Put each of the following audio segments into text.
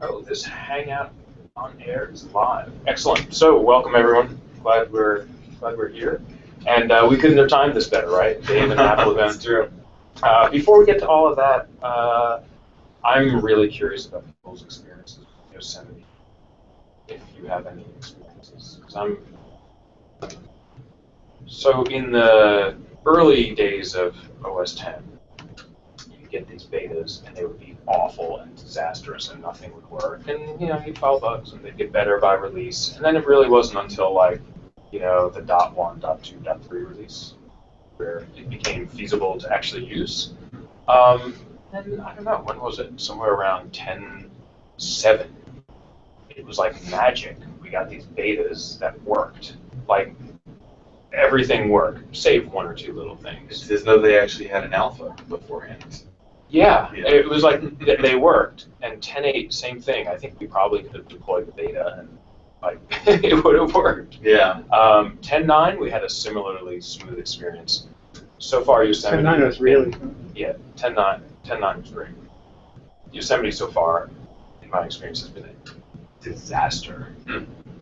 Oh, this hangout on air is live. Excellent. So, welcome everyone. Glad we're here. And we couldn't have timed this better, right? Dave and Apple event. True. Before we get to all of that, I'm really curious about people's experiences with Yosemite. If you have any experiences, so in the early days of OS 10, you get these betas, and they would be awful and disastrous, and nothing would work. And you'd file bugs, and they'd get better by release. And then it really wasn't until the .1, .2, .3 release where it became feasible to actually use. And I don't know, when was it? Somewhere around 10.7. It was like magic. We got these betas that worked. Like, everything worked, save one or two little things. It's as though they actually had an alpha beforehand. Yeah, it was like they worked. And 10.8, same thing. I think we probably could have deployed the beta and it would have worked. Yeah. 10.9, we had a similarly smooth experience. So far, Yosemite. 10.9 was really. Yeah, 10.9 was great. Yosemite so far, in my experience, has been a disaster.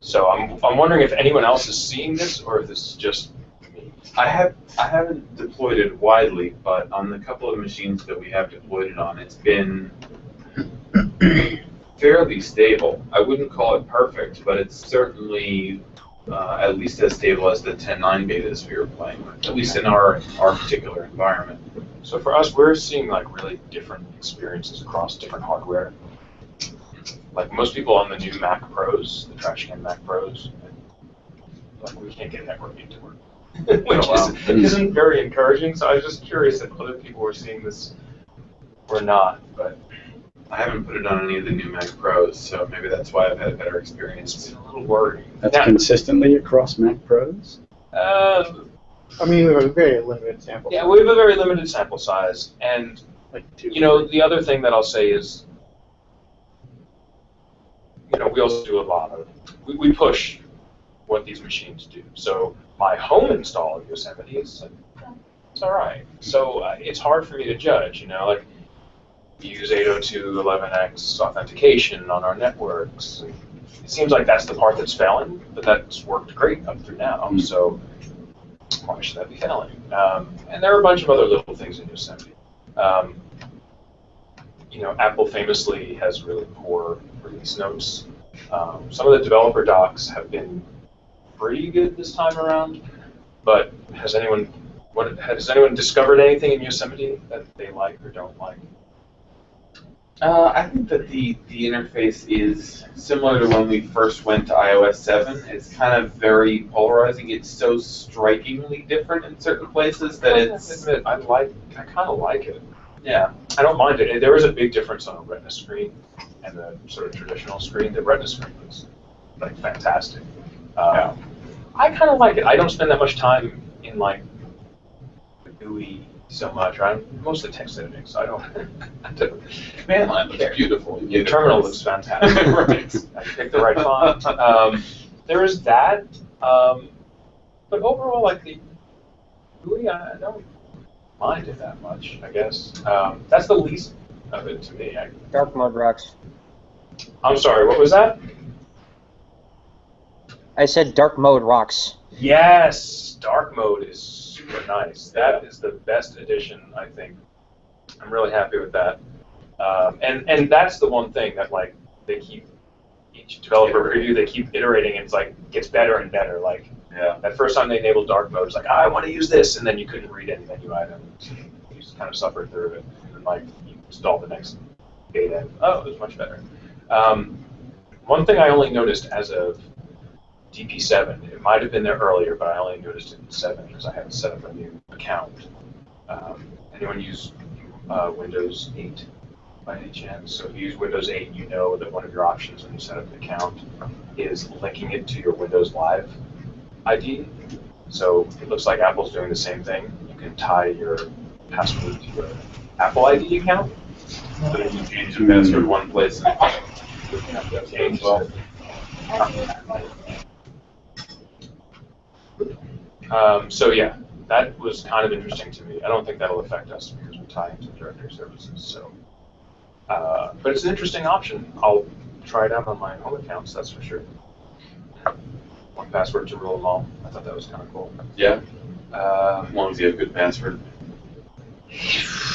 So I'm wondering if anyone else is seeing this, or if this is just me. I haven't deployed it widely, but on the couple of machines that we have deployed it on, it's been fairly stable. I wouldn't call it perfect, but it's certainly at least as stable as the 10.9 betas we were playing with, at least in our particular environment. So for us, we're seeing like really different experiences across different hardware. Like most people on the new Mac Pros, the trash can Mac Pros, like we can't get networking to work, which isn't very encouraging. So I was just curious if other people were seeing this or not. But I haven't put it on any of the new Mac Pros, so maybe that's why I've had a better experience. It's been a little worrying. That's consistently across Mac Pros? I mean, we have a very limited sample. Yeah, we have a very limited sample size, and like two. The other thing that I'll say is, we also do a lot of, we push what these machines do. So my home install of Yosemite is, it's all right. So it's hard for me to judge, like we use 802.11x authentication on our networks. And it seems like that's the part that's failing, but that's worked great up through now. So why should that be failing? And there are a bunch of other little things in Yosemite. Apple famously has really poor release notes. Some of the developer docs have been pretty good this time around, but has anyone discovered anything in Yosemite that they like or don't like? I think that the interface is similar to when we first went to iOS 7. It's kind of very polarizing. It's so strikingly different in certain places that it's. I kind of like it. Yeah. I don't mind it. There is a big difference on a Retina screen and the sort of traditional screen. The Retina screen looks like fantastic. I kind of like it. I don't spend that much time in like the GUI so much. I'm mostly text editing, so I don't. Command line looks beautiful. The terminal looks fantastic. Right. I picked the right font. There is that, but overall, like the GUI, I don't mind it that much, I guess. That's the least of it to me. Dark mode rocks. I'm sorry, what was that? I said dark mode rocks. Yes, dark mode is super nice. That is the best addition, I think. I'm really happy with that. And that's the one thing that like they keep each developer preview, they keep iterating, and it's like gets better and better. Like that first time they enabled dark mode, it's like I want to use this, and then you couldn't read any menu items. You just kind of suffered through it, and then like you install the next beta. And, oh, it was much better. One thing I only noticed as of DP7, it might have been there earlier, but I only noticed it in 7 because I had to set up a new account. Anyone use Windows 8 by any chance? So if you use Windows 8, you know that one of your options when you set up an account is linking it to your Windows Live ID. So it looks like Apple's doing the same thing. You can tie your password to your Apple ID account. So that you change the password one place and it change well. So yeah, that was kind of interesting to me. I don't think that'll affect us because we tie into directory services. So, but it's an interesting option. I'll try it out on my home accounts, that's for sure. One password to rule them all. I thought that was kind of cool. Yeah, as long as you have a good password.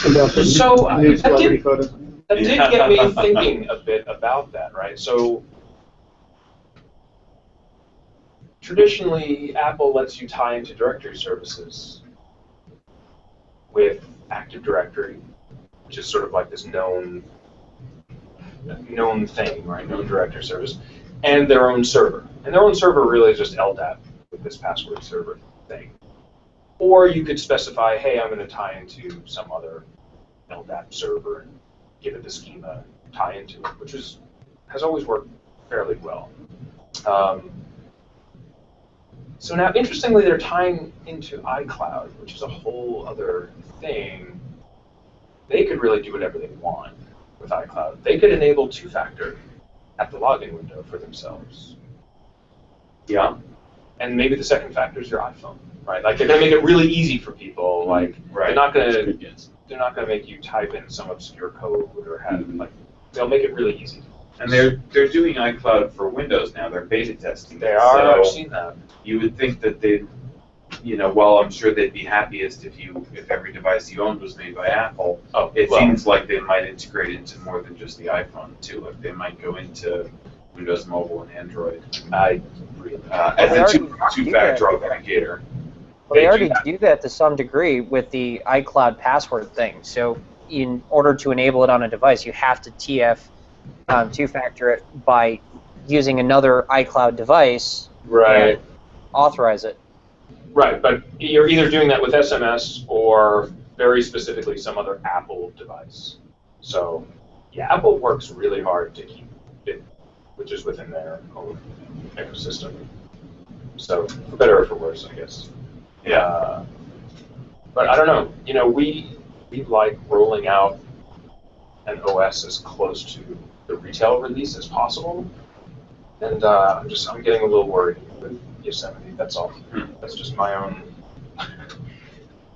About the So, new that celebrity did- photos. That did get me thinking a bit about that, right? So, traditionally, Apple lets you tie into directory services with Active Directory, which is sort of like this known thing, right? Known directory service, and their own server. And their own server really is just LDAP with this password server thing. Or you could specify, hey, I'm going to tie into some other LDAP server and give it the schema tie into it, which has always worked fairly well. So now, interestingly, they're tying into iCloud, which is a whole other thing. They could really do whatever they want with iCloud. They could enable two-factor at the login window for themselves. Yeah. And maybe the second factor is your iPhone, right? Like they're going to make it really easy for people. Like they're not going to Good guess. they're not going to make you type in some obscure code or have like they'll make it really easy. And they're doing iCloud for Windows now. They're beta testing. They are. So I've seen that. you would think that they'd, while I'm sure they'd be happiest if every device you owned was made by Apple, Oh, it well, seems like they might integrate into more than just the iPhone too. Like they might go into Windows Mobile and Android I really. as They a already two-factor do authenticator. Well, they They already do that. do that to some degree with the iCloud password thing. So in order to enable it on a device, you have to TF two-factor it by using another iCloud device Right. and authorize it. Right, but you're either doing that with SMS or very specifically some other Apple device. So, yeah, Apple works really hard to keep it, which is within their own ecosystem. So, for better or for worse, I guess. Yeah. But I don't know. We like rolling out an OS as close to the retail release as possible, and I'm getting a little worried with Yosemite. That's all. That's just my own.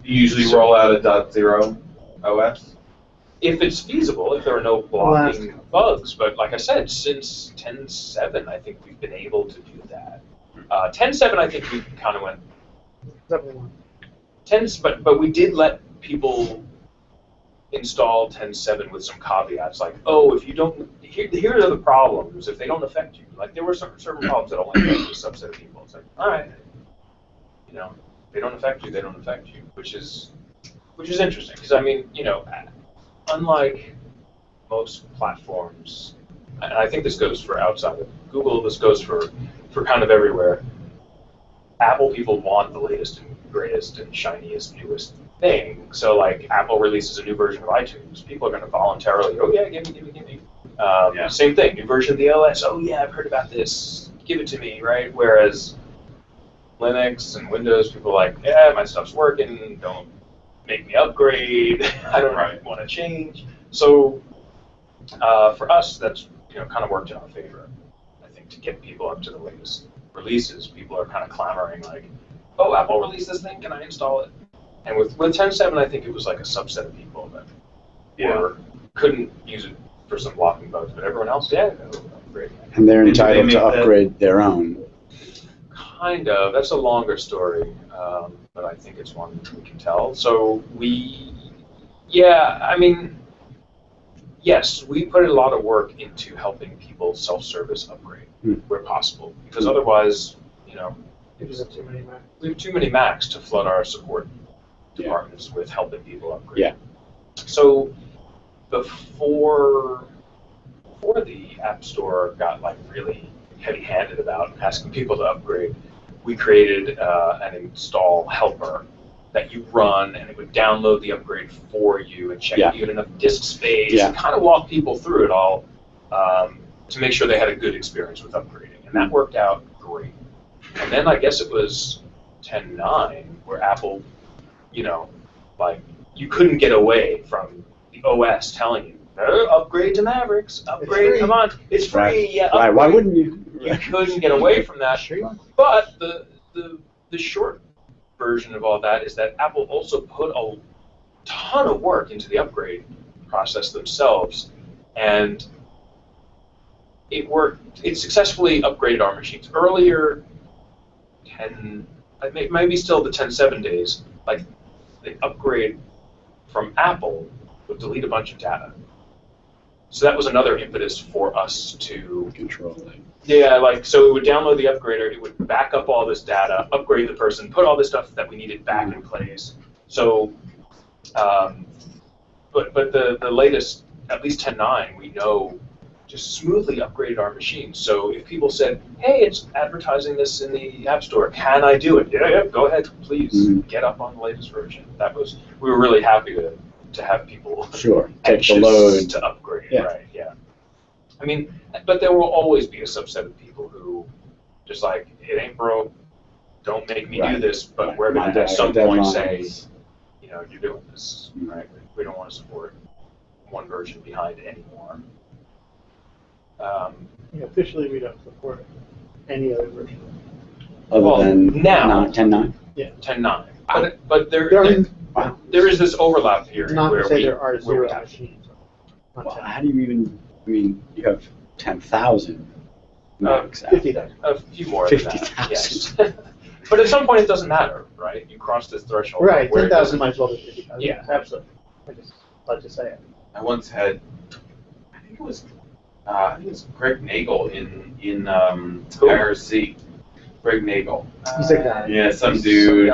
You usually roll out a .0 OS. If it's feasible, if there are no blocking bugs, but like I said, since 10.7, I think we've been able to do that. 10.7, I think we kind of went. 7.1. But we did let people install 10.7 with some caveats, like, oh, if you don't, here are the problems if they don't affect you. Like there were certain problems that only affect a subset of people. It's like, all right, they don't affect you, they don't affect you, which is interesting because I mean, unlike most platforms, and I think this goes for outside of Google, this goes for kind of everywhere. Apple people want the latest and greatest and shiniest, newest thing. So like Apple releases a new version of iTunes, people are going to voluntarily, oh yeah, give me. Same thing, new version of the OS, oh yeah, I've heard about this, give it to me, right? Whereas Linux and Windows, people are like, yeah, my stuff's working, don't make me upgrade, I don't want to change. So for us, that's kind of worked in our favor, I think, to get people up to the latest releases. People are kind of clamoring like, oh, Apple released this thing, can I install it? And with 10.7, I think it was like a subset of people that couldn't use it for some blocking bugs, but everyone else, yeah, great. And they're Did they entitled make to that- upgrade their own. Kind of. That's a longer story, but I think it's one we can tell. So yes, we put a lot of work into helping people self-service upgrade where possible, because otherwise, It was too many Mac. we have too many Macs to flood our support departments with helping people upgrade. Yeah. So before the App Store got like really heavy-handed about asking people to upgrade, we created an install helper that you run, and it would download the upgrade for you and check if you had enough disk space and kind of walk people through it all to make sure they had a good experience with upgrading. And that worked out great. And then I guess it was 10.9 where Apple, you couldn't get away from the OS telling you, upgrade to Mavericks, upgrade, come on, it's free, Right. Why wouldn't you? You couldn't get away from that. But the short version of all that is that Apple also put a ton of work into the upgrade process themselves, and it worked. It successfully upgraded our machines. Earlier, maybe still the 10.7 days, like the upgrade from Apple would delete a bunch of data. So that was another impetus for us to Control it. yeah, like, so it would download the upgrader, it would back up all this data, upgrade the person, put all this stuff that we needed back in place. So, but the latest, at least 10.9, we know just smoothly upgraded our machines. So if people said, hey, it's advertising this in the App Store, can I do it? Yeah, go ahead, please get up on the latest version. We were really happy to have people Sure, take anxious the load. to upgrade, Yeah. right, yeah. I mean, but there will always be a subset of people who just like, it ain't broke, don't make me do Right. this, but Right. we're My going to at some point say, deadlines. you know, you're doing this, right? We don't want to support one version behind anymore. Yeah, officially, we don't support any other version. Other Well, than now- 10.9? 10.9. But Wow. there is this overlap period Not where to say we there are where we zero have machines. on Well, 10. how do you even, I mean, you have 10,000 max out 50,000. there. a few more than that. 50,000. Yes. But at some point, it doesn't matter, right? You cross this threshold. Right, where it 10,000 doesn't- might as well be 50,000. Yeah. Absolutely. I just like to say it. I once had, I think it was Greg Nagel in Who? IRC. Greg Nagel. He's a guy. Yeah, some dude.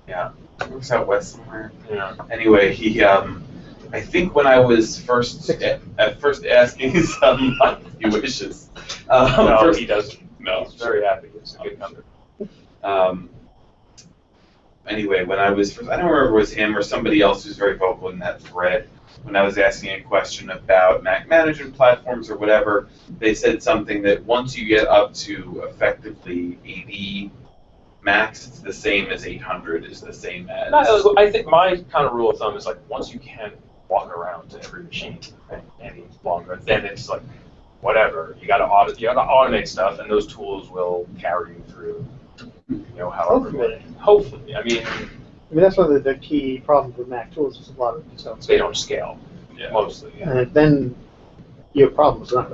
Yeah, works out west somewhere. Yeah. Anyway, he, I think when I was first asking some monthly wishes, No, first- he doesn't. No, He's very happy. It's a good number. Anyway, when I was first, I don't remember if it was him or somebody else who's very vocal in that thread. When I was asking a question about Mac management platforms or whatever, they said something that once you get up to effectively 80 max, it's the same as 800 is the same as. I think my kind of rule of thumb is like once you can't walk around to every machine any longer, then it's like whatever. You got to automate stuff, and those tools will carry you through. You know, however. Hopefully. I mean, that's one of the key problems with Mac tools is a lot of them just don't they scale. don't scale. Mostly. Yeah. And then you have problems. It doesn't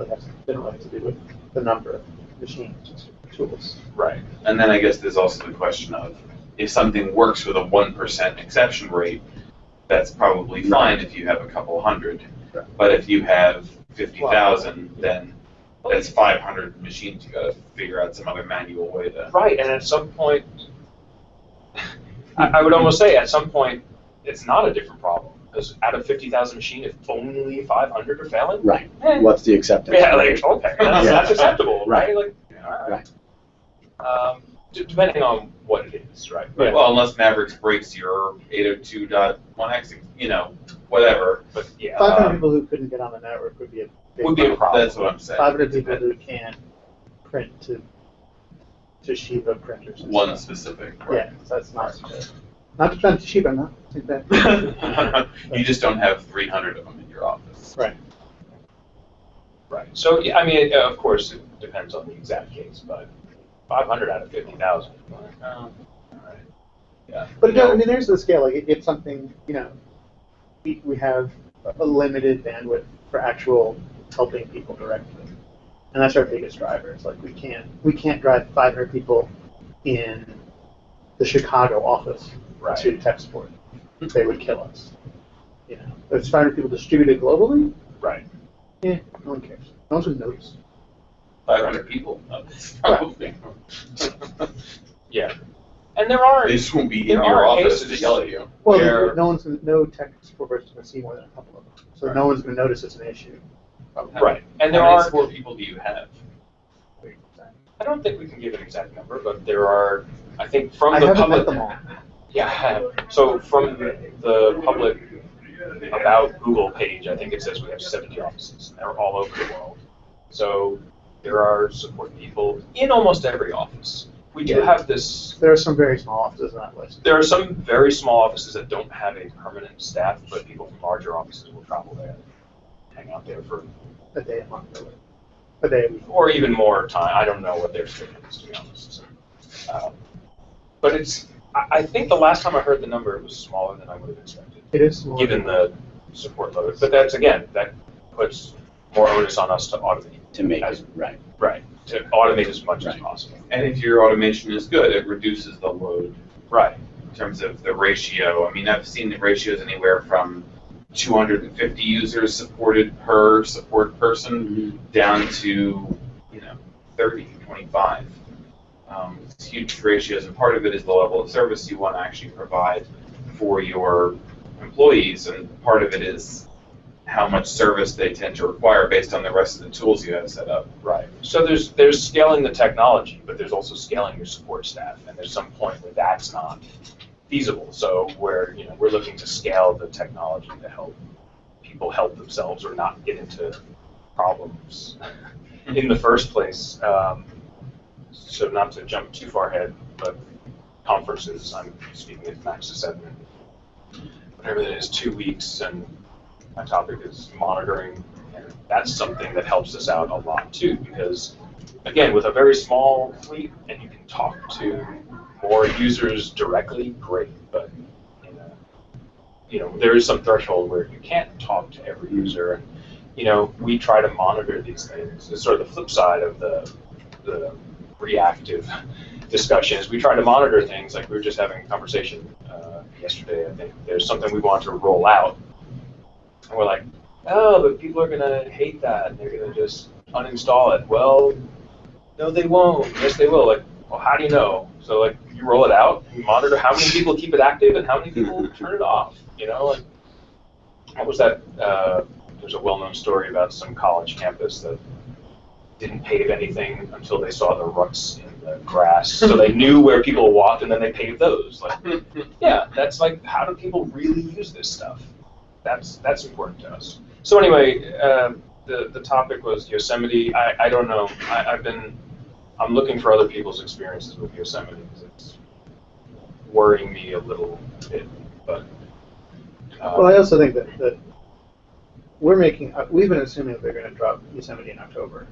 really have to do with the number of machines, it's tools. Right. And then I guess there's also the question of if something works with a 1% exception rate, that's probably fine if you have a couple hundred. Right. But if you have 50,000, then that's 500 machines. You got to figure out some other manual way to. Right, and at some point, I would almost say at some point, it's not a different problem. Because out of 50,000 machines, if only 500 are failing, Right. eh, What's the acceptance? yeah, like, okay, that's acceptable, Right. right? Like, all Right. Depending on what it is, right? But, Well, unless Mavericks breaks your 802.1x, you know, whatever. but yeah, 500 people who couldn't get on the network would be a big would be a problem. That's what I'm saying. 500 people who can't print to Toshiba printers. and One stuff. specific. Yeah, so that's not not to defend Toshiba, no. I think that. You just don't have 300 of them in your office. Right. Right. So, yeah, I mean, of course, it depends on the exact case, but 500 out of 50,000. Like, oh, all right. Yeah. But again, I mean, there's the scale. Like, if something, you know, we have a limited bandwidth for actual helping people directly, and that's our biggest driver. It's like we can't drive 500 people in the Chicago office Right. to tech support. They would kill us. You know, if it's 500 people distributed globally, Right. yeah, no one cares. No one's gonna notice. 500 people. That's probably. Yeah. And there are They just won't be in There your are office to cases- yell at you. Well, Where- no tech support person is gonna see more than a couple of them, so no one's gonna notice it's an issue. right. And there How many are. support people do you have? I don't think we can give an exact number, but there are. I think from I the haven't public. met them all. Yeah, I have. So from the public About Google page, I think it says we have 70 offices, and they're all over the world. So there are support people in almost every office. We do have this. There are some very small offices on that list. There are some very small offices that don't have a permanent staff, but people from larger offices will travel there, hang out there for, A day a month, really. A day a week. or even more time. I don't know what their schedule is, to be honest. But I think the last time I heard the number, it was smaller than I would have expected, It is small. given the support load. But that's, again, that puts more onus on us to automate. To make it, right. Right, to automate as much as possible. And if your automation is good, it reduces the load Right. in terms of the ratio. I mean, I've seen the ratios anywhere from 250 users supported per support person down to, 30, 25. It's huge ratios, and part of it is the level of service you want to actually provide for your employees, and part of it is how much service they tend to require based on the rest of the tools you have set up. Right. So there's scaling the technology, but there's also scaling your support staff, and there's some point where that's not feasible. So we're looking to scale the technology to help people help themselves or not get into problems in the first place. So not to jump too far ahead, but conferences, I'm speaking at MacAdmin, whatever it is, 2 weeks, and my topic is monitoring, and that's something that helps us out a lot too, because again, with a very small fleet, and you can talk to more users directly, great, but there is some threshold where you can't talk to every user, and we try to monitor these things. It's sort of the flip side of the reactive discussion is we try to monitor things. Like we were just having a conversation yesterday, I think there's something we want to roll out, and we're like, oh, but people are gonna hate that, and they're gonna just uninstall it. Well, no, they won't. Yes, they will. Like, well, how do you know? So, like, you roll it out, you monitor how many people keep it active and how many people turn it off. Like, what was that? There's a well-known story about some college campus that didn't pave anything until they saw the ruts in the grass, so they knew where people walked, and then they paved those. Like, yeah, that's like, how do people really use this stuff? That's important to us. So anyway, the topic was Yosemite. I don't know. I'm looking for other people's experiences with Yosemite because it's worrying me a little bit. But well, I also think that we've been assuming that they're going to drop Yosemite in October.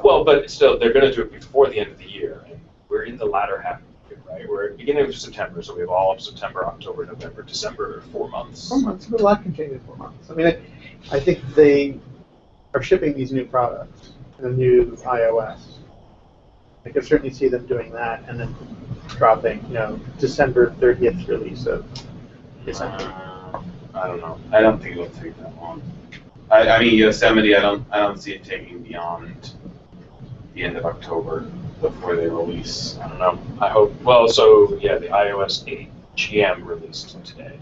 Well, but still, they're going to do it before the end of the year, and we're in the latter half of the year, right? We're at the beginning of September, so we have all of September, October, November, December, 4 months. 4 months, but a lot can change in 4 months. I mean, I think they are shipping these new products, the new iOS. I can certainly see them doing that and then dropping, December 30th release of Yosemite. I don't know. I don't think it'll take that long. I mean, Yosemite, I don't see it taking beyond the end of October before they release. I don't know. I hope. Well, so yeah, the iOS 8 GM released today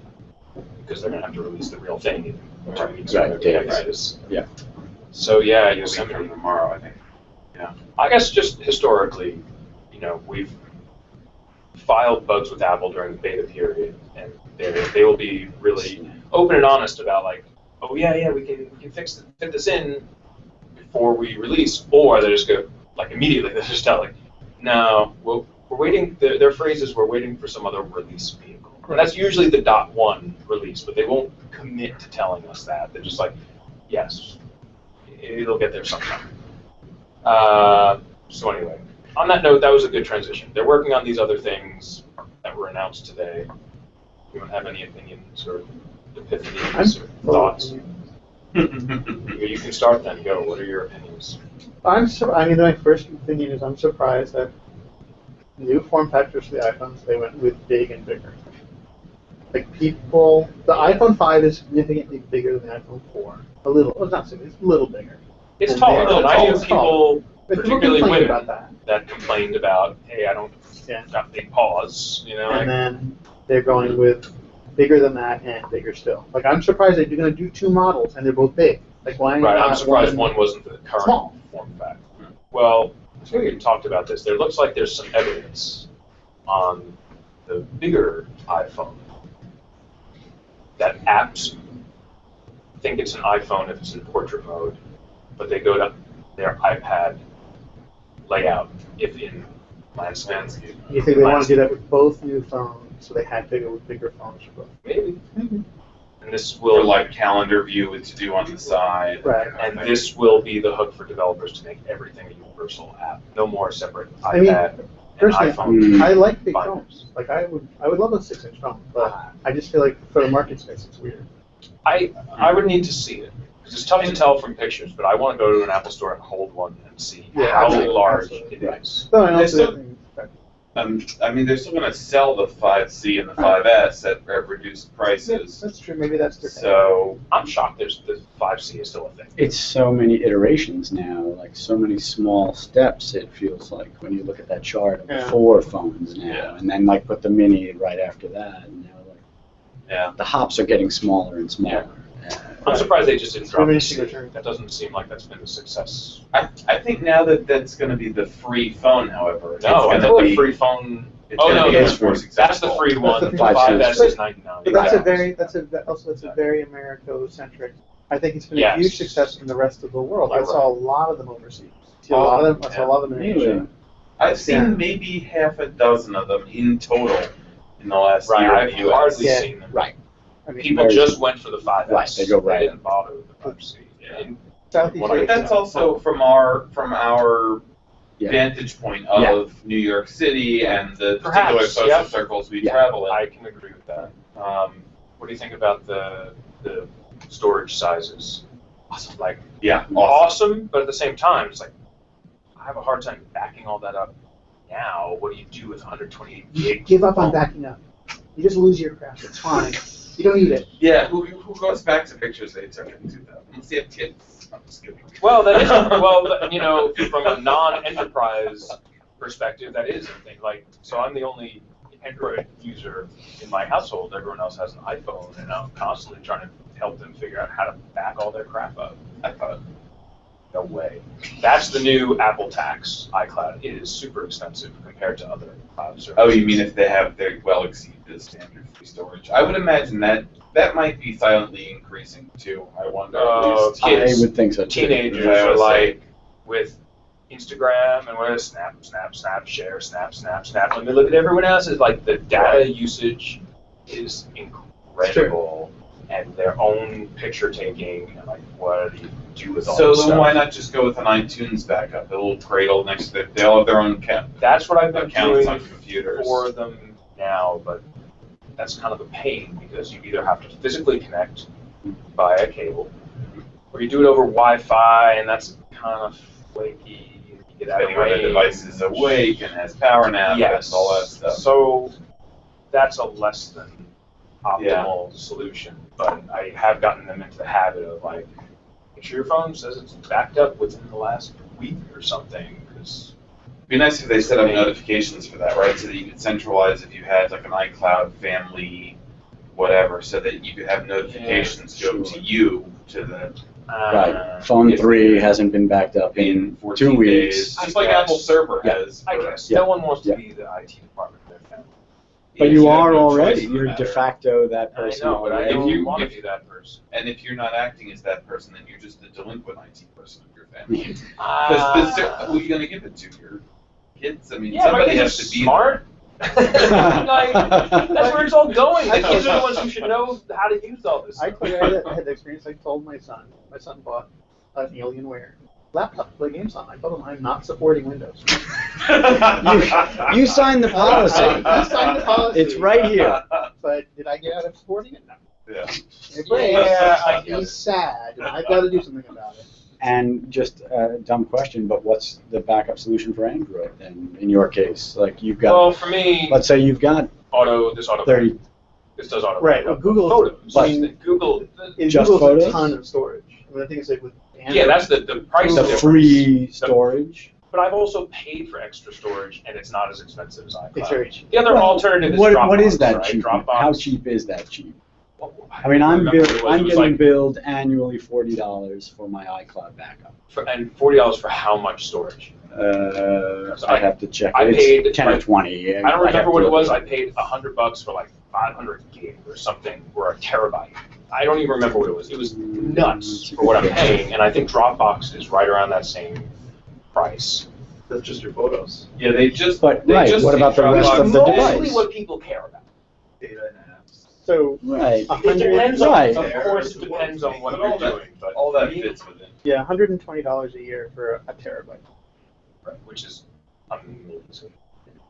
because they're going to have to release the real thing in 2 weeks. Right. Yeah. So yeah, Yosemite Yosemite. tomorrow, I think. Yeah. I guess just historically, we've filed bugs with Apple during the beta period, and they will be really open and honest about like, oh yeah, we can fit this in before we release, or they just go like immediately. They just tell like, no, we're waiting. Their phrase is we're waiting for some other release vehicle, and that's usually the .1 release, but they won't commit to telling us that. They're just like, yes, it'll get there sometime. So anyway, on that note, that was a good transition. They're working on these other things that were announced today. You don't have any opinions or epiphanies or thoughts? You can start then. Go. What are your opinions? My first opinion is I'm surprised that new form factors for the iPhones, they went with big and bigger. Like the iPhone 5 is significantly bigger than the iPhone 4. A little, well, not significantly, it's a little bigger. It's taller. And I knew people, But particularly complained women, about that complained about, hey, I don't got big paws, And then they're going with bigger than that and bigger still. Like, I'm surprised that you're going to do 2 models and they're both big. Like, why Right, not I'm surprised one wasn't the current small? form factor. Well, we talked about this. There looks like there's some evidence on the bigger iPhone that apps think it's an iPhone if it's in portrait mode, but they go to their iPad layout if in landscape. You think they want to do that with both new phones, so they had to go with bigger phones for both? Maybe. And this Or will like calendar view with to do on the side. Right. and this will be the hook for developers to make everything a universal app. No more separate I mean, iPad. Personally, iPhone. I like big Fine. phones. Like I would love a 6-inch phone, but I just feel like for the market space, it's weird. I would need to see it. 'Cause it's tough to tell from pictures, but I want to go to an Apple store and hold one and see Yeah, how absolutely, large absolutely. it is. No, and There's also, still- I mean, they're still going to sell the 5C and the 5S at reduced yeah, prices. that's true. Maybe that's their So, I'm shocked the 5C is still a thing. It's so many iterations now, like so many small steps. It feels like when you look at that chart of the Yeah. 4 phones now, Yeah. and then like put the mini right after that, and now like yeah. the hops are getting smaller and smaller. I'm surprised they just didn't drop Maybe the it's C. your turn. That doesn't seem like that's been a success. I think now that that's going to be the free phone, however, No, I it's thought going to the be free phone. it's Oh gonna no, be it's much more free. successful. that's the free one. the The free 5S one. is 99. But that's a Exactly. that's a very Americo-centric. I think it's been Yes. a huge success in the rest of the world. I You're saw a lot of them overseas. I saw a lot of them in Really? Asia. I've seen Yeah. maybe half a dozen of them in total in the last Right, year I've in the US. hardly Yeah. seen them. Right. I mean, People Very just true. went for the 5S. Right, they go right. They didn't bother with the 5C. Yeah. And Southeast What I- But Asia. that's also from our Yeah. vantage point of New York City and the Perhaps, particular social yeah. circles we Yeah. travel in. I can agree with that. What do you think about the storage sizes? Awesome. Like Yeah, awesome. awesome, but at the same time, it's like I have a hard time backing all that up now. What do you do with 128 gig? Give up on phone? backing up. You just lose your crap. It's fine. You don't need it. Yeah, who goes back to pictures they took in 2000? Let's see if kids. I'm just kidding. Well, that is well, you know, from a non-enterprise perspective, that is a thing. Like, so I'm the only Android user in my household. Everyone else has an iPhone, and I'm constantly trying to help them figure out how to back all their crap up. I thought, no way. That's the new Apple tax. iCloud. It is super expensive compared to other cloud services. Oh, you mean if they well exceed the standard free storage? I would imagine that might be silently increasing too. I wonder. At least. Kids. I would think so too. Teenagers I are would say. like with Instagram and where snap, share, snap. When they look at everyone else, it's like the data usage is incredible, and their own picture taking, and like what do you do with all So this then stuff? why not just go with an iTunes backup? A little cradle next to their, they all have their own account. That's what I've been Accounts doing on computers. for them now, but that's kind of a pain because you either have to physically connect via cable, or you do it over Wi-Fi, and that's kind of flaky. You get out of Depending on the range. device is awake and has power nap Yes. and all that stuff. So that's a less than optimal solution, but I have gotten them into the habit of like, make sure your phone says it's backed up within the last week or something, because It'd be nice if they set up notifications for that, right? So that you could centralize if you had like an iCloud family, whatever, so that you could have notifications go to you to the Right. Phone if 3 they're hasn't been backed up in in 14 2 days, weeks. just like guess. Apple Server Yeah. has. I for- guess Yeah. no one wants to Yeah. be the IT department of their family. But if you have are no already. choice in the You're de matter. facto that I person know, but I already. don't you- want to if- be that person. And if you're not acting as that person, then you're just a delinquent IT person of your family. Because who are you going to give it to? Your kids? I mean, Yeah, my somebody kids has are to be smart. Like, that's where it's all going. The kids are the ones who should know how to use all this I stuff. told you I had the experience. I told my son. My son bought an Alienware laptop to play games on. I told him I'm not supporting Windows. You signed the policy. I signed the policy. It's right here. But did I get out of supporting it? No. Yeah. It breaks. Yeah, I get He's it. sad. And I've got to do something about it. And just a dumb question, but what's the backup solution for Android then, in your case? Like you've got, Well, for me, let's say you've got auto. This does auto. Right, backup well, Google- photos. I mean, Google. And Just Google's photos? a ton of storage. I mean, I think it's like with Android. Yeah, that's the price the difference. free storage. But I've also paid for extra storage, and it's not as expensive as iCloud. It's very cheap. The other Well, alternative is what, Dropbox. what is that right? cheap? Dropbox. How cheap is that cheap? Well, I mean, I'm remember what it was. I'm It was getting like billed annually $40 for my iCloud backup. and $40 for how much storage? So I- I'd have to check. I It's paid, 10 or like, 20. I don't I'd have remember to what it look was. it I up. paid $100 for like 500 gig or something, or a terabyte. I don't even remember what it was. It was nuts for what I'm paying, and I think Dropbox is right around that same price. That's just your photos. Yeah, they just. But, they right, just what take about the rest Dropbox of the Mostly device? what people care about. Data and apps. So, Right. It 100, depends Right. on, of course, it depends on what But you're all that- doing, but All that for me, fits within. yeah, $120 a year for a terabyte. which is amazing.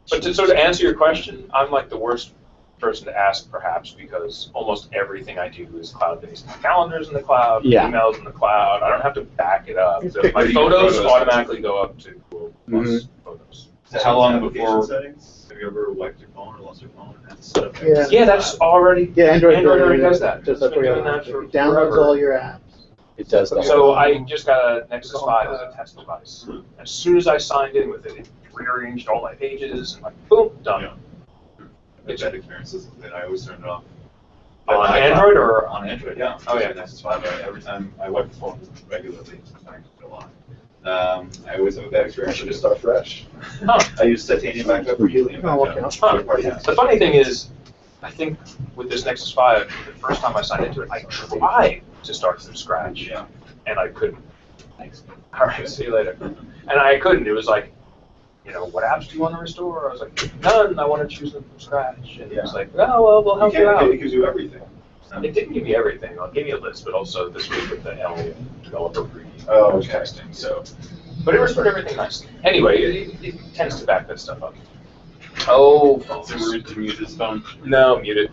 But to sort of answer your question, I'm like the worst person to ask, perhaps, because almost everything I do is cloud-based. My calendar's in the cloud, my Yeah. email's in the cloud. I don't have to back it up. It's So pick- my Your photos photos. automatically go up to Google Plus Photos. So how long Application before? settings? Have you ever wiped your phone or lost your phone and had to set up? Yeah. Yeah, that's already. Yeah, Android already does that. Just It's been FYI. doing that for It downloads forever. all your apps. It does the So whole I just got a Nexus 5 as a test device. As soon as I signed in with it, it rearranged all my pages and like, boom, done. Yeah. I've had experiences with it. I always turn it off. On iCloud- Android or on Android? Yeah. Oh, yeah. Nexus 5. Every time I wipe the phone regularly, I go on. I always have a bad experience. I should just start fresh. Huh. I use titanium backup or helium Oh, backup. okay. Huh. Third-party apps. The funny thing is, I think with this Nexus 5, the first time I signed into it, I tried to start from scratch, Yeah. and I couldn't. Thanks. All right, see you later. And I couldn't. It was like, you know, what apps do you want to restore? I was like, none. I want to choose them from scratch. And it was Yeah. like, oh, well, we'll help you out. It gives you everything. It didn't give me everything. I'll give you a list, but also this week with the L developer preview. Oh, I was okay. testing, so. But it restored everything nicely. Anyway, it tends to back that stuff up. Oh, It's phones. rude to mute his phone. No, muted.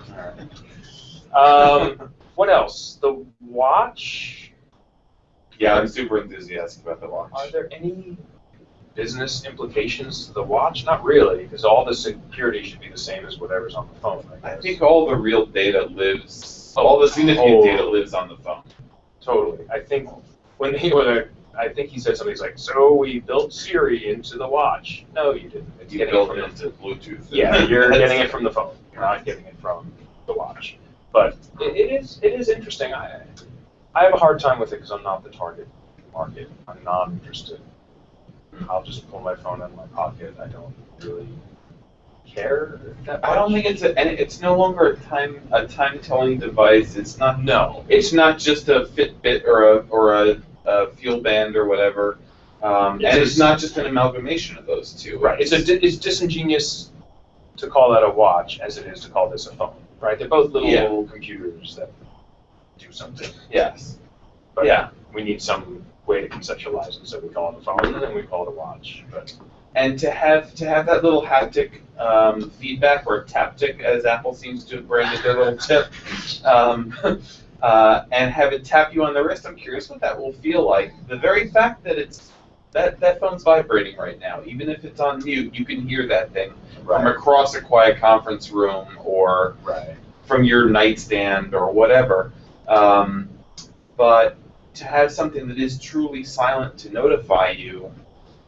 What else? The watch. Yeah, I'm super enthusiastic about the watch. Are there any business implications to the watch? Not really, because all the security should be the same as whatever's on the phone. I I guess. think all the real data lives, all the significant Oh. data lives on the phone. Totally. I think I think he said something like, "So we built Siri into the watch." No, you didn't. It's You getting built it it from into Bluetooth. Yeah, you're That's- getting it from the phone. You're not getting it from the watch. But it is interesting. I have a hard time with it because I'm not the target market. I'm not interested. I'll just pull my phone out of my pocket. I don't really care that much. I don't think and it's no longer a time telling device. It's not. No. It's not just a Fitbit or a Fuel Band or whatever. And it's not just an amalgamation of those two. Right. It's disingenuous to call that a watch as it is to call this a phone. Right. They're both little computers that do something. Yes. But Yeah. we need some way to conceptualize it, so we call it a phone and then we call it a watch. But And to have that little haptic feedback, or taptic, as Apple seems to have branded their little tip, and have it tap you on the wrist, I'm curious what that will feel like. The very fact that that phone's vibrating right now, even if it's on mute, you can hear that thing from across a quiet conference room or right. from your nightstand or whatever. But to have something that is truly silent to notify you,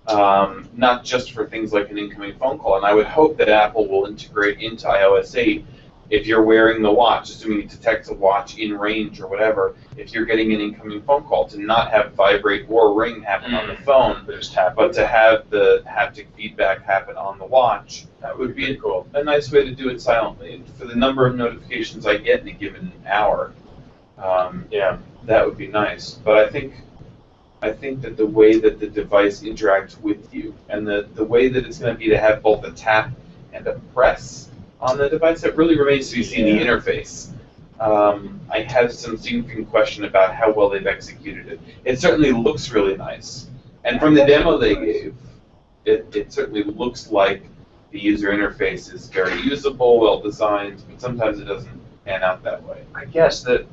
not just for things like an incoming phone call. And I would hope that Apple will integrate into iOS 8, if you're wearing the watch, assuming it detects a watch in range or whatever, if you're getting an incoming phone call, to not have vibrate or ring happen on the phone, But just tap. but to have the haptic feedback happen on the watch. That would be cool. A nice way to do it silently. And for the number of notifications I get in a given hour, Yeah. that would be nice. But I think that the way that the device interacts with you, and the way that it's going to be to have both a tap and a press on the device, it really remains to be seen, the interface. I have some significant question about how well they've executed it. It certainly looks really nice. And from the demo they gave, it certainly looks like the user interface is very usable, well designed, but sometimes it doesn't pan out that way. I guess that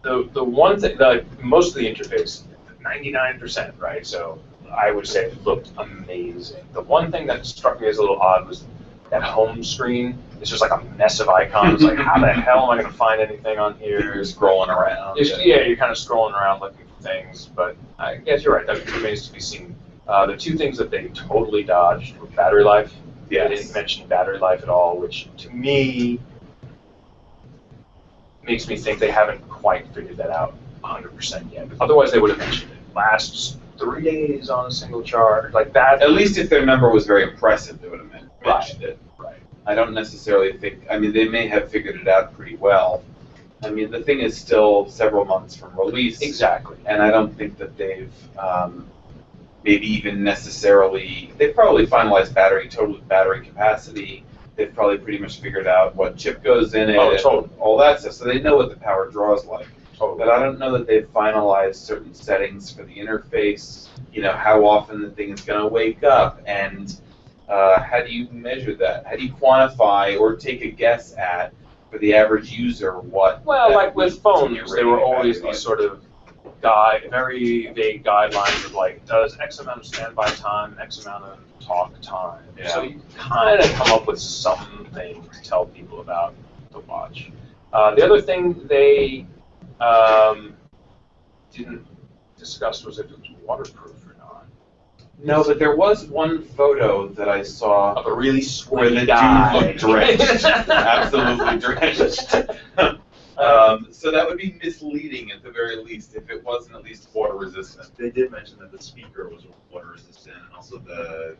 the one thing, most of the interface, 99%, right? So I would say it looked amazing. The one thing that struck me as a little odd was that home screen. It's just like a mess of icons. Like, how the hell am I going to find anything on here? You're scrolling around. You're kind of scrolling around looking for things. But I guess you're right. That remains to be seen. The two things that they totally dodged were battery life. Yes. They didn't mention battery life at all, which to me makes me think they haven't quite figured that out 100% yet. Otherwise, they would have mentioned it. Lasts 3 days on a single charge, like that. At least if their number was very impressive, they would have mentioned it. Right. I don't necessarily think, I mean, they may have figured it out pretty well. I mean, the thing is still several months from release. Exactly. And I don't think that they've maybe even necessarily, they've probably finalized total battery capacity. They've probably pretty much figured out what chip goes in it, and totally. all that stuff. So they know what the power draw is like. Totally. But I don't know that they've finalized certain settings for the interface, how often the thing is going to wake up, and How do you measure that? How do you quantify or take a guess at, for the average user, what? Well, that like with means in your phones, there were rating of always battery these life? sort of very vague guidelines of like, does X amount of standby time, X amount of talk time. Yeah. So you kind of come up with something to tell people about the watch. The other thing they didn't discuss was if it was waterproof or not. No, but there was one photo that I saw Of a really where the sweaty guy. dude looked drenched, absolutely drenched. So that would be misleading at the very least if it wasn't at least water resistant. They did mention that the speaker was water resistant, and also the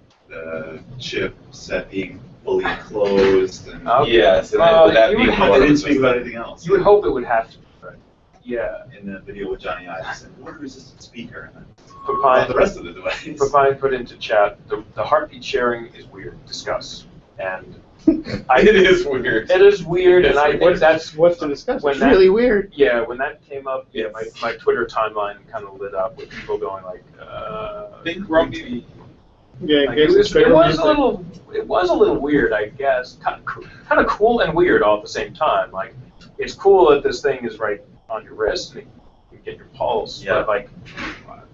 chip set being fully enclosed. And Okay. Yes, and Well, that you being would they water didn't speak about resistant. anything else. You would hope it would have to be, right? Yeah. In the video with Johnny Ive, he said water resistant speaker. And Pepine, about the rest of the device. Pepine put into chat, the heartbeat sharing is weird. Discuss. And It is weird. It is weird, and I think What's, that's what's to discuss? when It's that- really weird. yeah. When that came up, yeah, my Twitter timeline kind of lit up with people going like, Think Romeo. Yeah, Like, it was a little weird, I guess. Kind of cool and weird all at the same time. Like, it's cool that this thing is right on your wrist and you can get your pulse. Yeah. But like,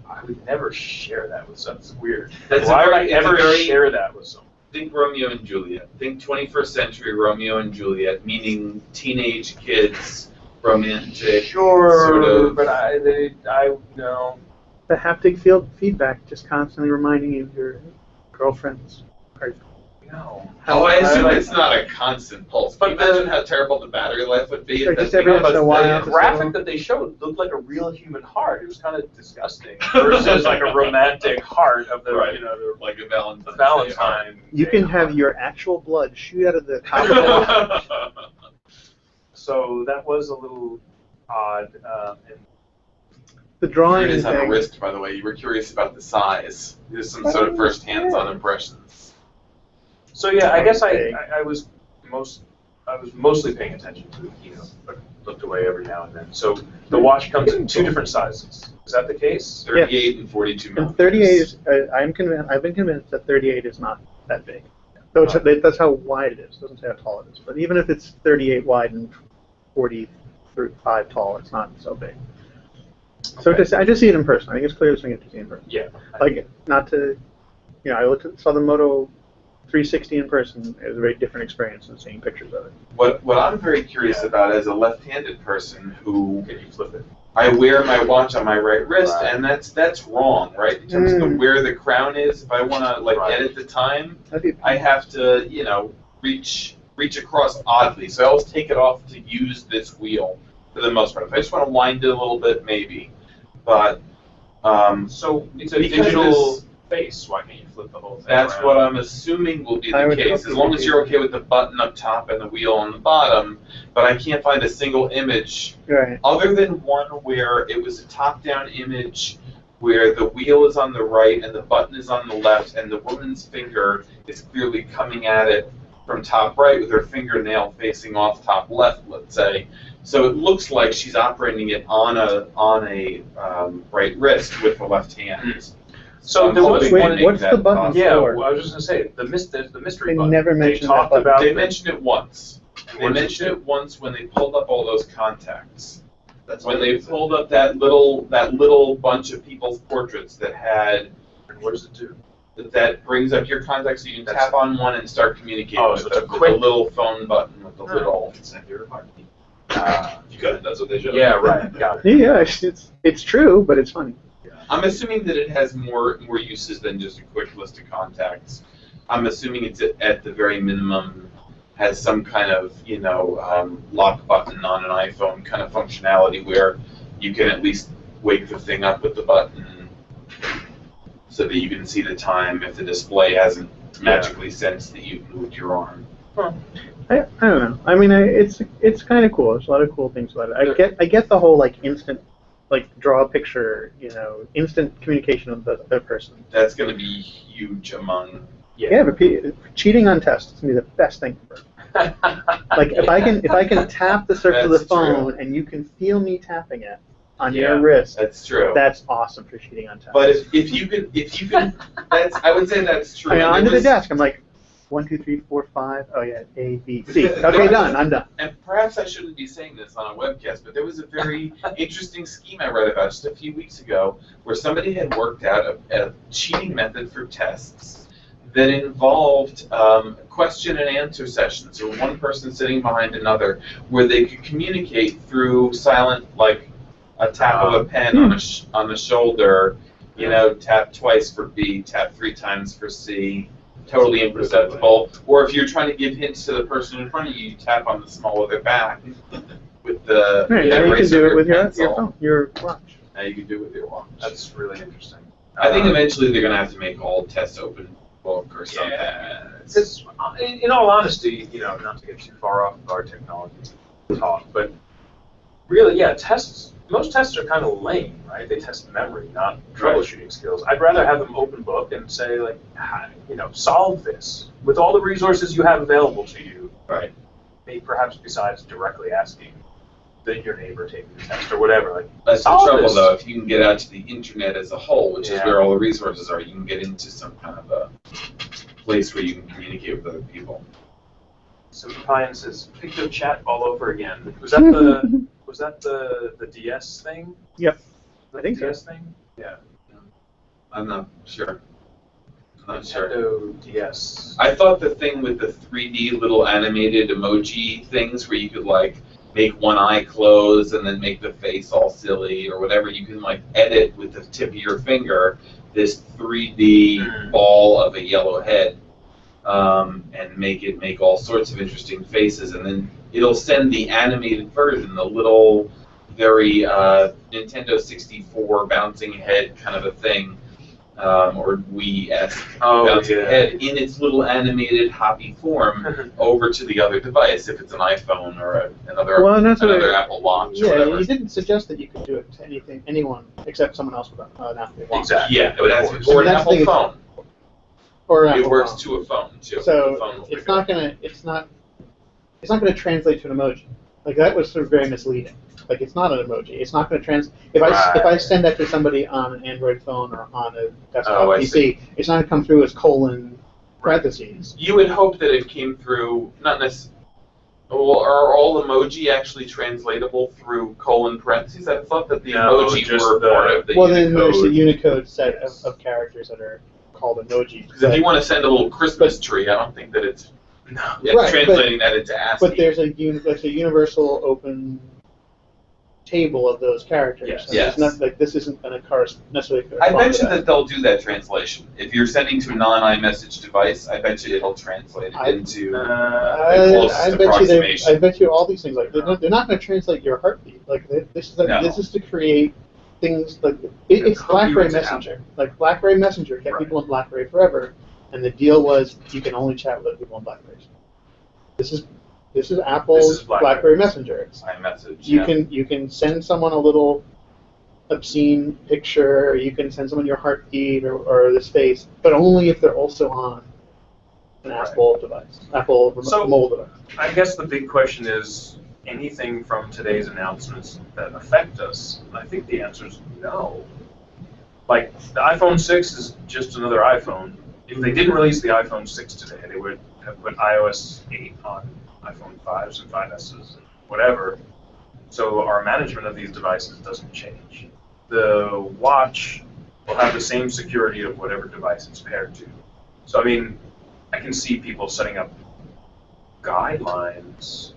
I would never share that with someone. It's weird. That's Why would I it's a ever very- share that with someone? Think Romeo and Juliet. Think 21st century Romeo and Juliet, meaning teenage kids, romantic, sort of. but I no. The haptic field feedback just constantly reminding you of your girlfriend's heart. No. Oh, I assume like- it's not a constant pulse. But But imagine how terrible the battery life would be Like if that just thing every once in a was while. The dead. graphic that they showed looked like a real human heart. It was kind of disgusting versus like a romantic heart of the Right. the Like a Valentine's Day Valentine. You can Day have heart. your actual blood shoot out of the top of the heart. heart. So that was a little odd. And The Here drawing it is on a thing. wrist, by the way. You were curious about the size. Here's some sort of first hands-on impressions. so yeah, I guess Okay. I was mostly paying attention to the keynote, but looked away every now and then. So the watch comes in 2 different sizes. Is that the case? 38 and 42 And millimeters. 38 is. I've been convinced that 38 is not that big. So that's how wide it is. It doesn't say how tall it is. But even if it's 38 wide and 45 tall, it's not so big. So Okay. I just see it in person. I think it's clear to see in person. Yeah. Like, not to, I saw the Moto 360 in person. It was a very different experience than seeing pictures of it. What I'm very curious about as a left-handed person who Can you flip it? I wear my watch on my right wrist, Right. and that's wrong, right? In terms of Mm. where the crown is, if I want to Right. edit the time, That'd be, I have to reach across oddly. So I always take it off to use this wheel for the most part. If I just want to wind it a little bit, maybe. But So it's a Because digital this- face. Why can't you flip the whole thing? that's around? what I'm assuming will be I the would case, hope as it long would as be. you're okay with the button up top and the wheel on the bottom. But I can't find a single image right. other than one where it was a top-down image where the wheel is on the right and the button is on the left, and the woman's finger is clearly coming at it from top right with her fingernail facing off top left, let's say. So it looks like she's operating it on a right wrist with the left hand. So I'm there was hoping one. they what's make the that button possible. Yeah, for? well, I was just gonna say the mystery They button. never They mentioned that talked button. about. They mentioned it once. They What does it mentioned do? it once when they pulled up all those contacts. That's When all they it is. pulled up that little bunch of people's portraits that had And what does it do? that brings up your contacts so you can That's- tap on one and start communicating Oh, with so it's a the quick- little phone button with the Oh. little. It's not your heartbeat. Ah, You could. That's what they showed. yeah, right. Got it. Yeah, it's true, but it's funny. I'm assuming that it has more uses than just a quick list of contacts. I'm assuming it's at the very minimum has some kind of lock button on an iPhone kind of functionality where you can at least wake the thing up with the button so that you can see the time if the display hasn't magically sensed that you've moved your arm. I don't know. I mean, it's kind of cool. There's a lot of cool things about it. I get the whole instant, draw a picture, instant communication with the person. That's going to be huge among. Yeah, but cheating on tests is gonna be the best thing ever. If I can tap the surface of the That's phone true. and you can feel me tapping it on Yeah, your wrist, That's true. that's awesome for cheating on tests. But if you can, I would say that's true. I mean, And onto there the was- desk, I'm like, 1, 2, 3, 4, 5. Oh yeah, A, B, C. Okay, done. I'm done. And perhaps I shouldn't be saying this on a webcast, but there was a very interesting scheme I read about just a few weeks ago where somebody had worked out a cheating method for tests that involved question and answer sessions, or one person sitting behind another, where they could communicate through silent, like a tap of a pen on the shoulder, tap twice for B, tap 3 times for C. Totally imperceptible. Or if you're trying to give hints to the person in front of you, you tap on the small of their back with the Right, now you can do it with your pencil. phone, your watch. Now you can do it with your watch. That's really interesting. I think eventually they're going to have to make all tests open book or something. Yeah, because in all honesty, not to get too far off of our technology talk, but really, yeah, most tests are kind of lame, right? They test memory, not troubleshooting skills. I'd rather have them open book and say, like, solve this with all the resources you have available to you. Right. Maybe perhaps besides directly asking your neighbor taking the test or whatever. Like, that's the solve trouble, this. though. If you can get out to the internet as a whole, which is Yeah. where all the resources are, you can get into some kind of a place where you can communicate with other people. Simple Pine says, Picto Chat all over again. Was that the DS thing? Yep. The I think so. DS thing? Yeah. I'm not sure. I'm not sure. Nintendo DS. I thought the thing with the 3D little animated emoji things where you could like make one eye close and then make the face all silly or whatever, you can like edit with the tip of your finger this 3D ball of a yellow head and make all sorts of interesting faces, and then it'll send the animated version, the little very Nintendo 64 bouncing head kind of a thing, or Wii-esque bouncing head in its little animated hoppy form over to the other device, if it's an iPhone or another Apple Watch or whatever. You didn't suggest that you could do it to anyone except someone else with an Apple Watch. Exactly. Yeah, or an That's Apple the- phone. Or an It Apple works phone. to a phone too. The So phone will it's pick not it up. gonna it's not gonna translate to an emoji. Like that was sort of very misleading. Like it's not an emoji. It's not gonna if I send that to somebody on an Android phone or on a desktop I PC, see. it's not gonna come through as colon parentheses. You would hope that it came through, not necessarily. Well, are all emoji actually translatable through colon parentheses? I thought that the No, emoji just were the- part of the Well, then there's a Unicode. Unicode set Yes. of characters that are called emojis. Because if you want to send a little Christmas tree, I don't think that it's Right, translating that into ASCII. But there's a universal open table of those characters. Yes. And it's Yes. not, this isn't going to necessarily I correspond bet to you that they'll do that translation. If you're sending to a non-iMessage device, I bet you it'll translate it into the closest I bet you approximation. I bet you all these things like they're not going to translate your heartbeat. Like this is to create things like it's BlackBerry Messenger. Like BlackBerry Messenger kept people in BlackBerry forever, and the deal was you can only chat with other people on BlackBerries. This is Apple's BlackBerry Messenger. It's, iMessage. you can send someone a little obscene picture, or you can send someone your heartbeat or this face, but only if they're also on an Apple device, Apple mobile device. I guess the big question is, anything from today's announcements that affect us? And I think the answer is no. Like, the iPhone 6 is just another iPhone. If they didn't release the iPhone 6 today, they would have put iOS 8 on iPhone 5s and 5Ss and whatever. So our management of these devices doesn't change. The watch will have the same security of whatever device it's paired to. So, I mean, I can see people setting up guidelines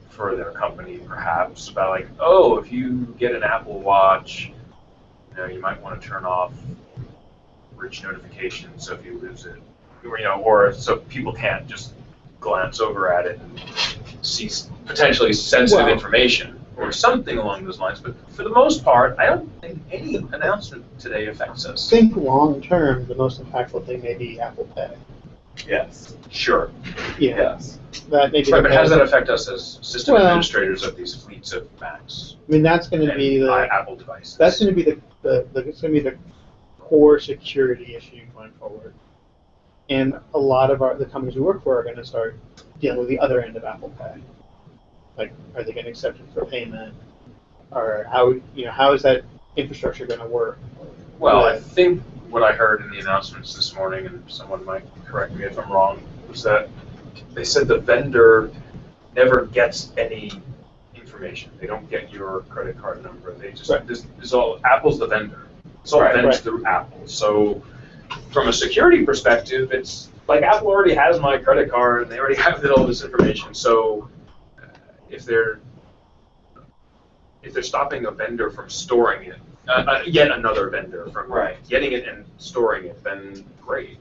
for their company, perhaps, about like, oh, if you get an Apple Watch, you might want to turn off rich notifications so if you lose it, or so people can't just glance over at it and see potentially sensitive information or something along those lines. But for the most part, I don't think any announcement today affects us. I think long term, the most impactful thing may be Apple Pay. Yes. Sure. Yeah. Yes. That maybe. Right, but how does that affect us as system Well- administrators of these fleets of Macs I mean, that's going to and be the Apple devices? that's going to be it's going to be the core security issue going forward. And a lot of the companies we work for are going to start dealing with the other end of Apple Pay. Like, are they going to accept it for payment? Or how is that infrastructure going to work? Well, I think what I heard in the announcements this morning, and someone might correct me if I'm wrong, was that they said the vendor never gets any information. They don't get your credit card number. They just this is all Apple's the vendor. It's all vendors through Apple. So from a security perspective, it's like Apple already has my credit card and they already have all this information. So if they're stopping a vendor from storing it, yet another vendor from getting it and storing it, then great.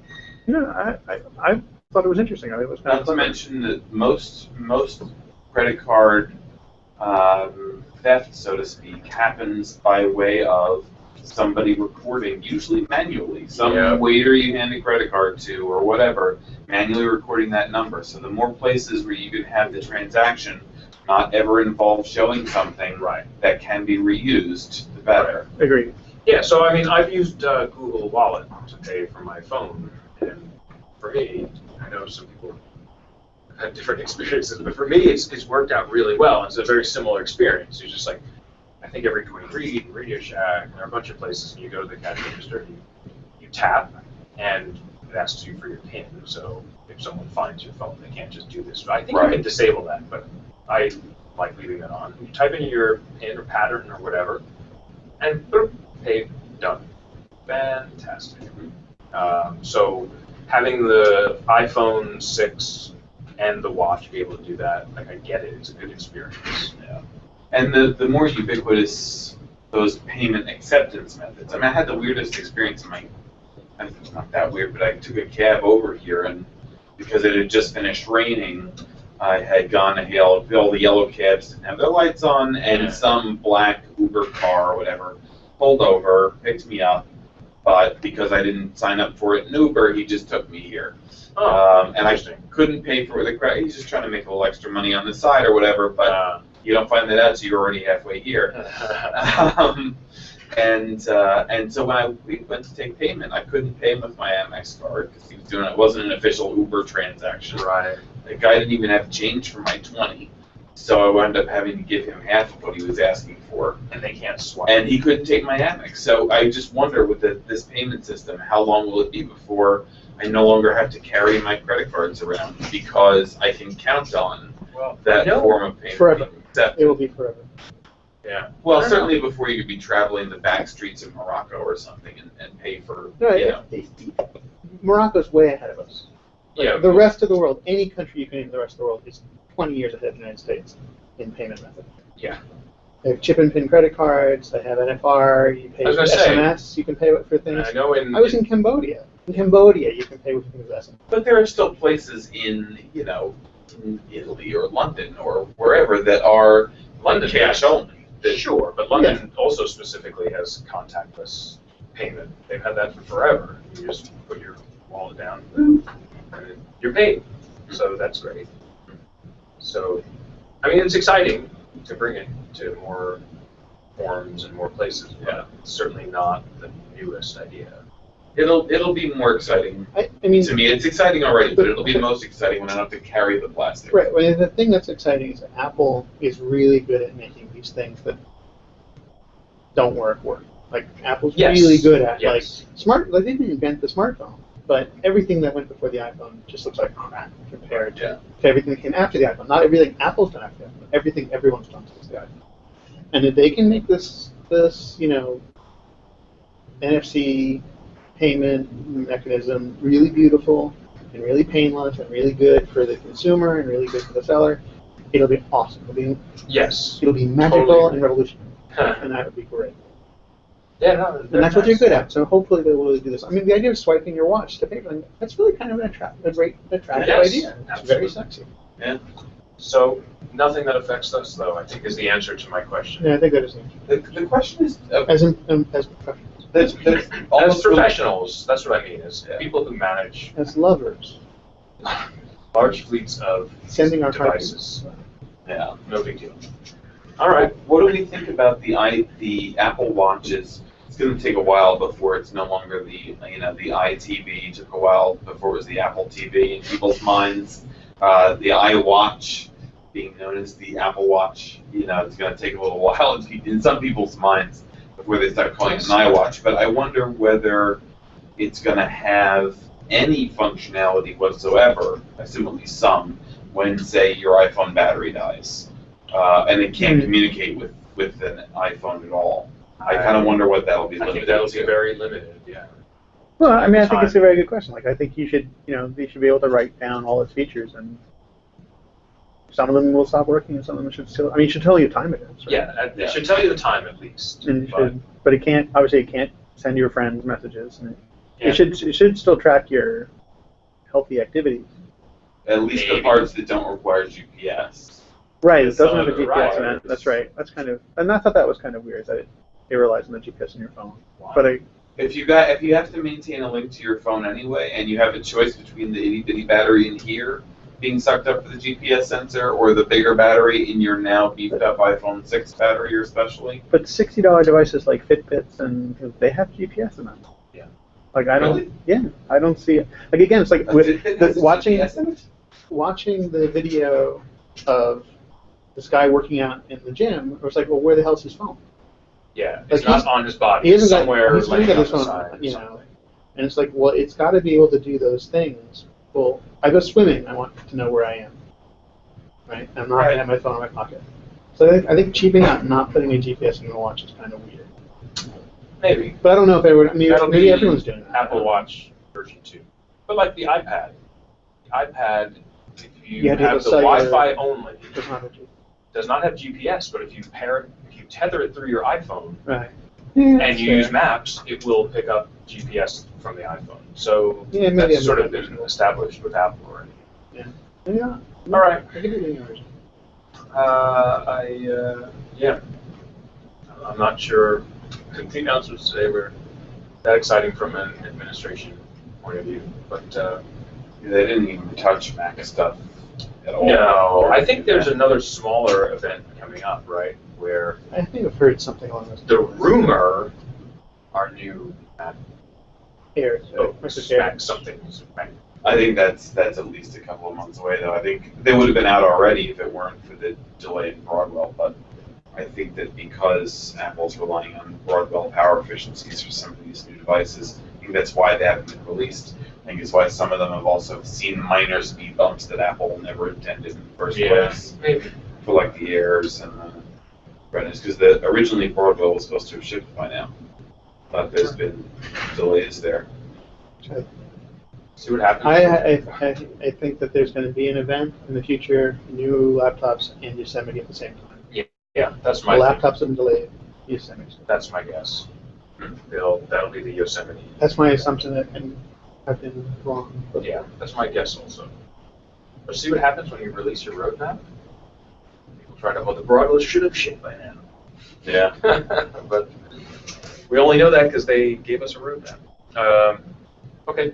I thought it was interesting. I mean, it was kind Not to mention that most credit card theft, so to speak, happens by way of somebody recording, usually manually. Some waiter you hand a credit card to or whatever, manually recording that number. So the more places where you can have the transaction not ever involve showing something that can be reused, the better. Agreed. Yeah, so I mean, I've used Google Wallet to pay for my phone, and for me, I know some people have different experiences, but for me, it's worked out really well. It's a very similar experience. You're just like, I think every Dwayne Reed, Radio Shack, there are a bunch of places, and you go to the cash register, you tap, and it asks you for your PIN. So if someone finds your phone, they can't just do this. I think you can disable that, but I like leaving that on. You type in your PIN or pattern or whatever, and boom, paid, done. Fantastic. So having the iPhone 6 and the watch be able to do that, like I get it, it's a good experience. Yeah. And the more ubiquitous those payment acceptance methods. I mean, I had the weirdest experience in my, I think it's not that weird, but I took a cab over here, and because it had just finished raining, I had gone to hail all the yellow cabs didn't have their lights on, and some black Uber car or whatever pulled over, picked me up, but because I didn't sign up for it in Uber, he just took me here. And I couldn't pay for the credit. He's just trying to make a little extra money on the side or whatever, but you don't find that out until you're already halfway here. And so when we went to take payment, I couldn't pay him with my Amex card because he was doing it. It wasn't an official Uber transaction. Right. The guy didn't even have change for my 20, so I wound up having to give him half of what he was asking for. And they can't swipe. And he couldn't take my Amex. So I just wonder with this payment system, how long will it be before I no longer have to carry my credit cards around because I can count on that form of payment? Forever. It will be forever. Yeah. Well, certainly before you could be traveling the back streets of Morocco or something and pay for, Morocco's way ahead of us. Yeah. The rest of the world, any country you can name in the rest of the world is 20 years ahead of the United States in payment method. Yeah. They have chip and pin credit cards. They have NFR. You pay with SMS. You can pay for things. I know I was in Cambodia. In Cambodia, you can pay with things with SMS. But there are still places in Italy or London or wherever that are London cash only. Sure, but London also specifically has contactless payment. They've had that for forever. You just put your wallet down, and you're paid. So that's great. So, I mean, it's exciting to bring it to more forms and more places, but it's certainly not the newest idea. It'll be more exciting. I mean, to me, it's exciting already, but it'll be most exciting when I don't have to carry the plastic. Right. Well, the thing that's exciting is that Apple is really good at making these things that don't work. Like Apple's really good at like smart. Like they didn't invent the smartphone, but everything that went before the iPhone just looks like crap compared to everything that came after the iPhone. Not everything Apple's done after the iPhone. Everything everyone's done since the iPhone. And if they can make this NFC payment mechanism really beautiful and really painless and really good for the consumer and really good for the seller, it'll be awesome. It'll be magical and revolutionary, and that would be great. Yeah, no, and that's what you're good at. So hopefully they will really do this. I mean, the idea of swiping your watch to pay, that's really kind of a great attractive idea. It's very sexy. Yeah. So nothing that affects us, though, I think is the answer to my question. Yeah, I think that is the answer. The question is as professionals. As professionals, that's what I mean, as people who manage as lovers, large fleets of sending our devices. Yeah, no big deal. All right. What do we think about the Apple Watches? It's going to take a while before it's no longer the iTV. It took a while before it was the Apple TV in people's minds. The iWatch being known as the Apple Watch. It's going to take a little while in some people's minds before they start calling it an iWatch. But I wonder whether it's going to have any functionality whatsoever, I assume at least some, when, say, your iPhone battery dies. And it can't communicate with an iPhone at all. I kind of wonder what that'll be I think limited that'll be to. very limited, yeah. Well, I mean, I think it's a very good question. Like, I think you should, they should be able to write down all its features, and some of them will stop working, and some of them should still. I mean, it should tell you time it is. Right? Yeah, it should tell you the time at least. And but it can't. Obviously, it can't send your friends messages, and Yeah. it should still track your healthy activities. At least the Maybe. parts that don't require GPS. Right. It Some doesn't have a of it GPS in requires- it. That's right. That's kind of. And I thought that was kind of weird that it relies on the GPS in your phone. Wow. But If you have to maintain a link to your phone anyway, and you have a choice between the itty bitty battery in here being sucked up for the GPS sensor, or the bigger battery in your now beefed up iPhone 6 battery, especially. But $60 devices like Fitbits and they have GPS in them. Yeah. Like I don't. Really? Yeah, I don't see it. Like again, it's like A with Fitbit has a watching GPS in it? watching the video of this guy working out in the gym. I was like, well, where the hell's his phone? Yeah, Like it's not he's- on his body. He It's hasn't somewhere got. He's laying got on his the phone, side. or you know. something. And it's like, well, it's got to be able to do those things. Well, I go swimming. I want to know where I am. Right? I'm not going to have my phone in my pocket. So I think cheaping out and not putting a GPS in your watch is kind of weird. Maybe. But I don't know if everyone. I mean, That'll maybe be everyone's doing that. Apple Watch version 2. But like the iPad. If you Yeah, have the cellular- Wi-Fi only, Does not have GPS. does not have GPS, but if you tether it through your iPhone Right. Yeah, and you use Maps, it will pick up GPS from the iPhone. So Yeah, maybe that's sort I'm of been established with Apple already. Yeah. All right. I give it a version. Yeah. I'm not sure. The announcements today were that exciting from an administration point of view, but They didn't even touch Mac stuff at all. no, I think there's another smaller event coming up, right? Where I think I've heard something along those the lines. rumor are new Mac Airs, books, Mac Mac something. Mac. I think that's at least a couple of months away, though. I think they would have been out already if it weren't for the delay in Broadwell. But I think that because Apple's relying on Broadwell power efficiencies for some of these new devices, I think that's why they haven't been released. I think it's why some of them have also seen minor speed bumps that Apple never intended in the first place. Maybe. For like the Airs and the Retinas, because originally Broadwell was supposed to have shipped by now. But there's been delays there. See what happens. I think that there's going to be an event in the future, new laptops in Yosemite at the same time. Yeah, that's The my laptops have been delayed. Yosemite. That's my guess. That'll be the Yosemite. That's my assumption, and I've been wrong. But Yeah, that's my guess also. But see what happens when you release your roadmap? People try to, the Broadwell should have shipped by now. Yeah. But we only know that because they gave us a roadmap. Okay.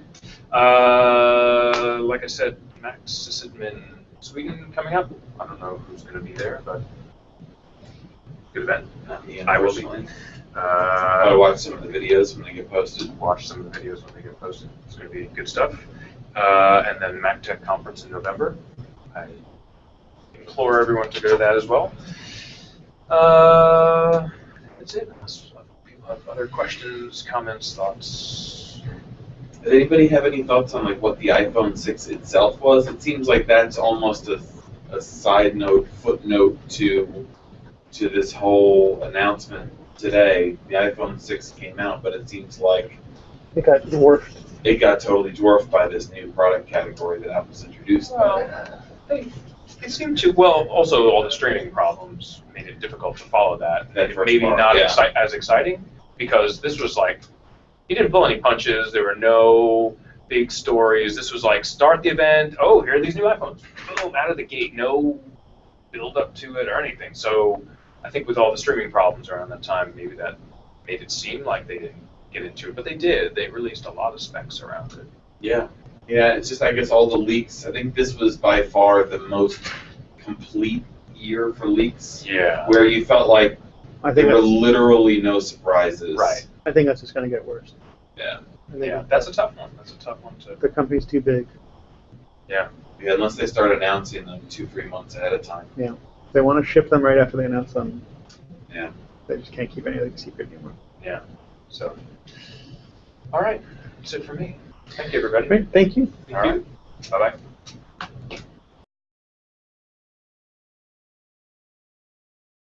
Like I said, Mac sysadmin Sweden coming up. I don't know who's going to be there, but good event. I will be. I watch some of the videos when they get posted. Watch some of the videos when they get posted. It's going to be good stuff. And then Mac Tech Conference in November. I implore everyone to go to that as well. That's it. Unless people have other questions, comments, thoughts. Did anybody have any thoughts on like what the iPhone 6 itself was? It seems like that's almost a side note, footnote to this whole announcement today. The iPhone 6 came out, but it seems like it got dwarfed. it got totally dwarfed by this new product category that Apple's introduced. Well, they seem to. Well, also all the streaming problems made it difficult to follow that. That first Maybe part, not yeah. as exciting because this was like he didn't pull any punches. There were no big stories. This was like start the event. Oh, here are these new iPhones. Boom, out of the gate. No build up to it or anything. So I think with all the streaming problems around that time, maybe that made it seem like they didn't get into it, but they did. They released a lot of specs around it. Yeah. Yeah, it's just, I guess, all the leaks. I think this was by far the most complete year for leaks. Yeah. Where you felt like I there think were that's, literally no surprises. Right. I think that's just going to get worse. Yeah. I think Yeah, that's a tough one. That's a tough one to. the company's too big. Yeah, unless they start announcing them 2-3 months ahead of time. If they want to ship them right after they announce them. Yeah. They just can't keep anything secret anymore. Yeah. So. All right. That's it for me. Thank you, everybody. Great, thank you. All right. Bye-bye.